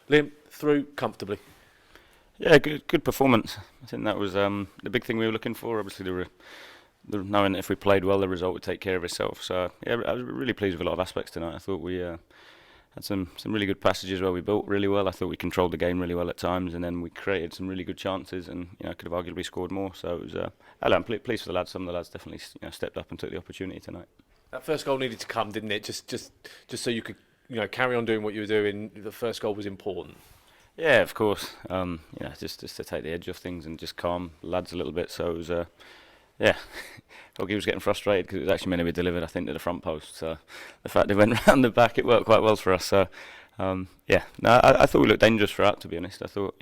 Liam, through comfortably. Yeah, good performance. I think that was the big thing we were looking for. Obviously, knowing that if we played well, the result would take care of itself. So yeah, I was really pleased with a lot of aspects tonight. I thought we had some really good passages where we built really well. I thought we controlled the game really well at times, and then we created some really good chances, and could have arguably scored more. So it was. I'm pleased for the lads. Some of the lads definitely stepped up and took the opportunity tonight. That first goal needed to come, didn't it? Just so you could carry on doing what you were doing. The first goal was important. Yeah, of course. Just to take the edge off things and just calm the lads a little bit. So it was. Yeah, Oggy was getting frustrated because it was actually meant to be delivered, I think, to the front post. So the fact it went round the back, it worked quite well for us. So I thought we looked dangerous throughout. To be honest, I thought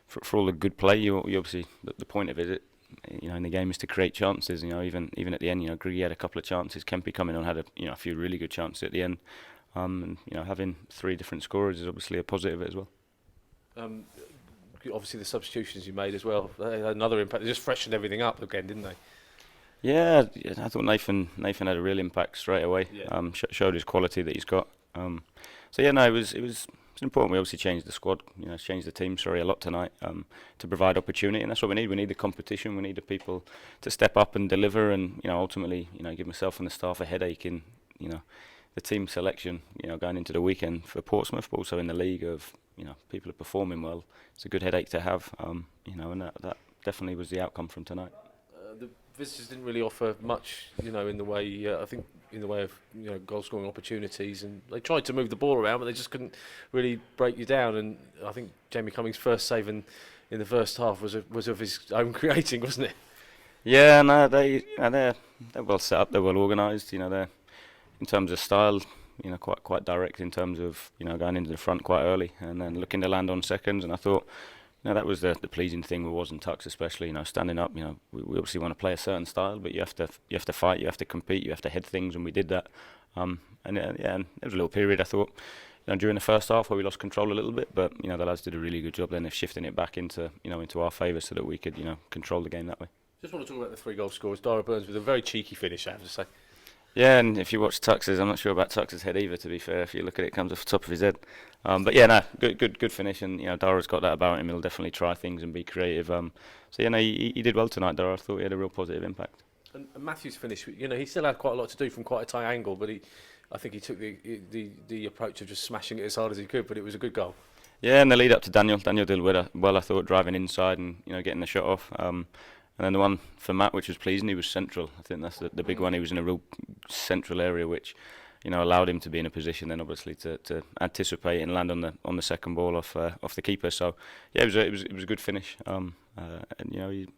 for all the good play, you obviously the point of it, in the game is to create chances. Even at the end, Griggy had a couple of chances. Kempy coming on had a few really good chances at the end. And having three different scorers is obviously a positive as well. Obviously, the substitutions you made as well, they had another impact. They just freshened everything up again, didn't they? Yeah, I thought Nathan had a real impact straight away. Yeah. Showed his quality that he's got. It was important. We obviously changed the squad, changed the team. A lot tonight to provide opportunity, and that's what we need. We need the competition. We need the people to step up and deliver, and ultimately, give myself and the staff a headache in the team selection. Going into the weekend for Portsmouth, but also in the league of people are performing well. It's a good headache to have. And that definitely was the outcome from tonight. The visitors didn't really offer much, in the way I think in the way of goal scoring opportunities, and they tried to move the ball around, but they just couldn't really break you down. And I think Jamie Cummings' first save in the first half was of his own creating, wasn't it? Yeah, no, they're well set up. They're well organised. They're in terms of style. Quite direct in terms of going into the front quite early and then looking to land on seconds. And I thought that was the pleasing thing with Woz and Tux, especially standing up. We obviously want to play a certain style, but you have to fight, you have to compete, you have to head things, and we did that. And there was a little period I thought during the first half where we lost control a little bit, but the lads did a really good job then of shifting it back into our favour so that we could control the game that way. Just want to talk about the 3 goal scorers. Dara Burns with a very cheeky finish, I have to say. Yeah, and if you watch Tux's, I'm not sure about Tux's head either. To be fair, if you look at it, it comes off the top of his head. But yeah, no, good finish, and Dara's got that about him. He'll definitely try things and be creative. He did well tonight. Dara, I thought he had a real positive impact. And Matthew's finish, he still had quite a lot to do from quite a tight angle, but I think he took the approach of just smashing it as hard as he could. But it was a good goal. Yeah, and the lead up to Daniel did well. I thought driving inside and getting the shot off. And then the one for Matt, which was pleasing, he was central. I think that's the big one. He was in a real central area, which allowed him to be in a position then obviously to anticipate and land on the second ball off the keeper. So yeah, it was a good finish.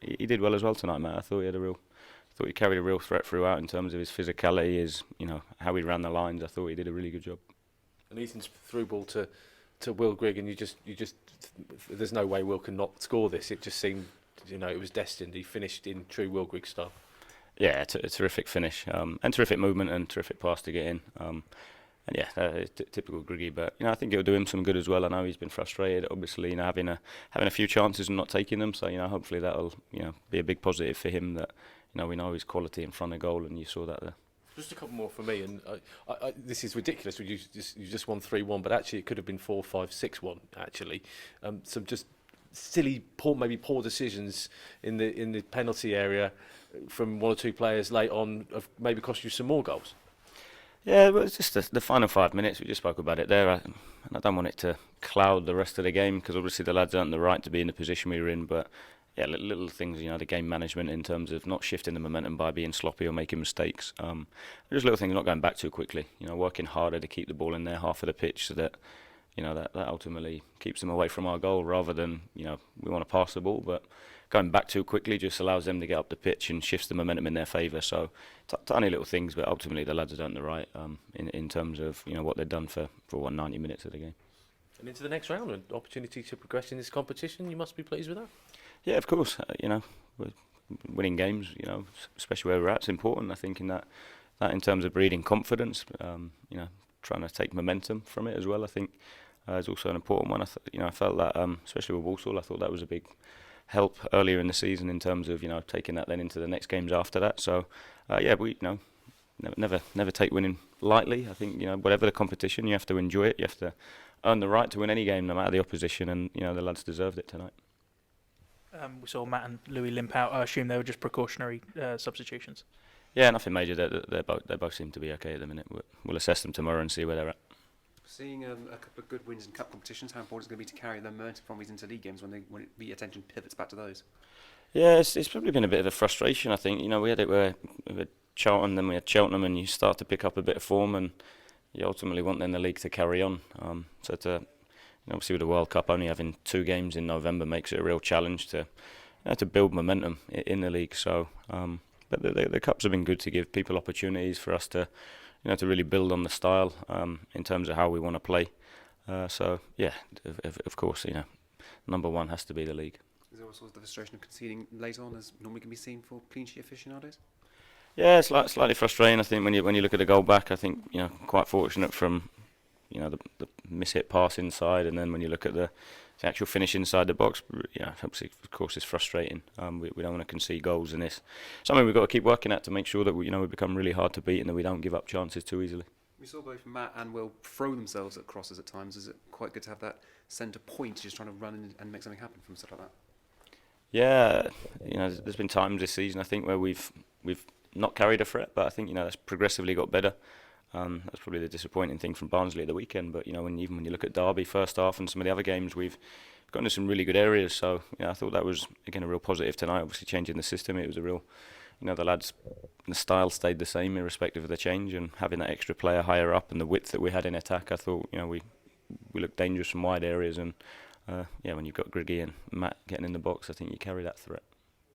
He did well as well tonight, Matt. I thought he carried a real threat throughout in terms of his physicality, his how he ran the lines. I thought he did a really good job. And Ethan's through ball to Will Grigg, and you just there's no way Will can not score this. It just seemed. It was destined. He finished in true Will Grigg style. Yeah, a terrific finish and terrific movement and terrific pass to get in. Typical Griggy, but I think it'll do him some good as well. I know he's been frustrated, obviously, having a few chances and not taking them. So hopefully that'll be a big positive for him. That we know his quality in front of goal, and you saw that there. Just a couple more for me, and this is ridiculous. You just won 3-1, but actually it could have been 4-5, 6-1. Actually, some just silly, poor decisions in the penalty area from one or two players late on have maybe cost you some more goals. Yeah, but it's just the final 5 minutes. We just spoke about it there, and I don't want it to cloud the rest of the game because obviously the lads earned the right to be in the position we were in. But yeah, little things, the game management in terms of not shifting the momentum by being sloppy or making mistakes. Just little things, not going back too quickly. Working harder to keep the ball in their half of the pitch so that. That ultimately keeps them away from our goal rather than, we want to pass the ball, but going back too quickly just allows them to get up the pitch and shifts the momentum in their favour. So tiny little things, but ultimately the lads have done the right in terms of, what they've done for 90 minutes of the game. And into the next round, an opportunity to progress in this competition, you must be pleased with that? Yeah, of course. We're winning games, especially where we're at, it's important, I think, in that in terms of breeding confidence, trying to take momentum from it as well, I think. Is also an important one. I felt that, especially with Walsall, I thought that was a big help earlier in the season in terms of taking that then into the next games after that. So we never take winning lightly. I think whatever the competition, you have to enjoy it. You have to earned the right to win any game, no matter the opposition, and the lads deserved it tonight. We saw Matt and Louis limp out. I assume they were just precautionary substitutions. Yeah, nothing major. They both seem to be okay at the minute. We'll assess them tomorrow and see where they're at. Seeing a couple of good wins in cup competitions, how important is it going to be to carry them from these into league games when the attention pivots back to those? Yeah, it's probably been a bit of a frustration. I think we had it where we had Charlton, then we had Cheltenham, and you start to pick up a bit of form, and you ultimately want then the league to carry on. So obviously with the World Cup only having 2 games in November makes it a real challenge to build momentum in the league. So, but the cups have been good to give people opportunities for us to to really build on the style in terms of how we want to play. So yeah, of course, number one has to be the league. Is there also the frustration of conceding late on, as normally can be seen for clean sheet aficionados? Yeah, it's slightly frustrating. I think when you look at the goal back, I think quite fortunate from the miss-hit pass inside, and then when you look at the actual finish inside the box, obviously of course it's frustrating. We don't want to concede goals, and it's something we've got to keep working at to make sure that we become really hard to beat and that we don't give up chances too easily. We saw both Matt and Will throw themselves at crosses at times. Is it quite good to have that centre point, just trying to run and make something happen from stuff like that? Yeah, there's been times this season I think where we've not carried a threat, but I think that's progressively got better. That's probably the disappointing thing from Barnsley at the weekend. But when you look at Derby first half and some of the other games, we've got into some really good areas. So I thought that was again a real positive tonight. Obviously changing the system, it was a real, the lads, the style stayed the same irrespective of the change, and having that extra player higher up and the width that we had in attack, I thought we looked dangerous from wide areas. And when you've got Griggy and Matt getting in the box, I think you carry that threat.